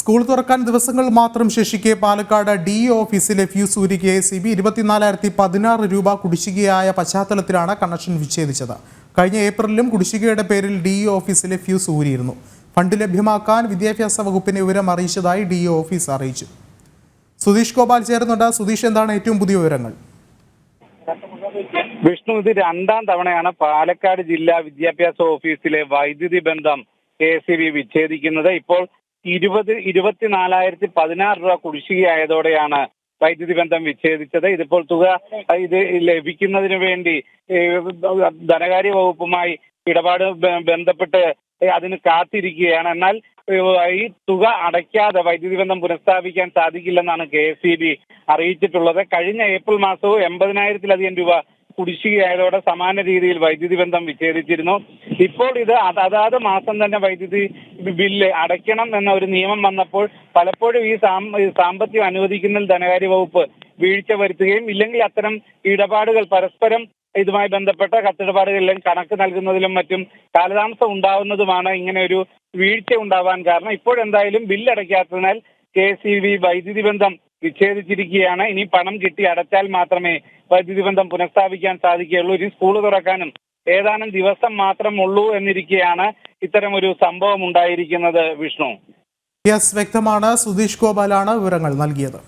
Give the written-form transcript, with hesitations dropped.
School തുറക്കാൻ ദിവസങ്ങൾ മാത്രം ശേഷിക്കെ പാലക്കാട് DE ഓഫീസിലെ ഫ്യൂസ് ഊരി KSEB 24,016 രൂപ കുടിശ്ശികയായ പശ്ചാത്തലത്തിലാണ് കണക്ഷൻ വിച്ഛേദിച്ചത്. കഴിഞ്ഞ ഏപ്രിലും കുടിശ്ശികയുടെ പേരിൽ DE ഓഫീസിലെ ഫ്യൂസ് ഊരിയിരുന്നു. ഫണ്ട് ലഭ്യമാക്കാൻ വിദ്യാഭ്യാസ വകുപ്പിനെ വിവരം അറിയിച്ചതായി DE ഓഫീസ് അറിയിച്ചു. സുധീഷ് ഗോപാൽ ചേരുന്നുണ്ട്. സുധീഷ്, എന്താണ് ഏറ്റവും പുതിയ വിവരങ്ങൾ? വിഷ്ണു, ഇത് രണ്ടാം തവണയാണ് പാലക്കാട് ജില്ലാ വിദ്യാഭ്യാസ ഓഫീസിലെ വൈദ്യുതി ബന്ധം KSEB വിച്ഛേദിക്കുന്നത്. ഇപ്പോൾ 24,016 രൂപ കുടിശ്ശികയായതോടെയാണ് വൈദ്യുതി ബന്ധം വിച്ഛേദിച്ചത്. ഇതിപ്പോൾ തുക ഇത് ലഭിക്കുന്നതിന് വേണ്ടി ധനകാര്യ വകുപ്പുമായി ഇടപാട് ബന്ധപ്പെട്ട് അതിന് കാത്തിരിക്കുകയാണ്. എന്നാൽ ഈ തുക അടയ്ക്കാതെ വൈദ്യുതി ബന്ധം പുനഃസ്ഥാപിക്കാൻ സാധിക്കില്ലെന്നാണ് KSEB അറിയിച്ചിട്ടുള്ളത്. കഴിഞ്ഞ ഏപ്രിൽ മാസവും 80,000-ലധികം രൂപ കുടിശ്ശികയായതോടെ സമാന രീതിയിൽ വൈദ്യുതി ബന്ധം വിച്ഛേദിച്ചിരുന്നു. ഇപ്പോൾ ഇത് അതാത് മാസം തന്നെ വൈദ്യുതി ബില്ല് അടയ്ക്കണം എന്ന ഒരു നിയമം വന്നപ്പോൾ പലപ്പോഴും ഈ സാമ്പത്തികം അനുവദിക്കുന്നതിൽ ധനകാര്യ വകുപ്പ് വീഴ്ച വരുത്തുകയും ഇല്ലെങ്കിൽ അത്തരം ഇടപാടുകൾ പരസ്പരം ഇതുമായി ബന്ധപ്പെട്ട കത്തിടപാടുകളിലും കണക്ക് നൽകുന്നതിലും മറ്റും കാലതാമസം ഉണ്ടാവുന്നതുമാണ് ഇങ്ങനെ ഒരു വീഴ്ച ഉണ്ടാവാൻ കാരണം. ഇപ്പോഴെന്തായാലും ബില്ലടയ്ക്കാത്തതിനാൽ KSEB വൈദ്യുതി ബന്ധം വിച്ഛേദിച്ചിരിക്കുകയാണ്. ഇനി പണം കിട്ടി അടച്ചാൽ മാത്രമേ വൈദ്യുതി ബന്ധം പുനഃസ്ഥാപിക്കാൻ സാധിക്കുകയുള്ളൂ. ഇനി സ്കൂൾ തുറക്കാനും ഏതാനും ദിവസം മാത്രം ഉള്ളൂ എന്നിരിക്കെയാണ് ഇത്തരമൊരു സംഭവം ഉണ്ടായിരിക്കുന്നത്. വിഷ്ണു, വ്യക്തമാണ്. സുധീഷ് ഗോപാലാണ് വിവരങ്ങൾ നൽകിയത്.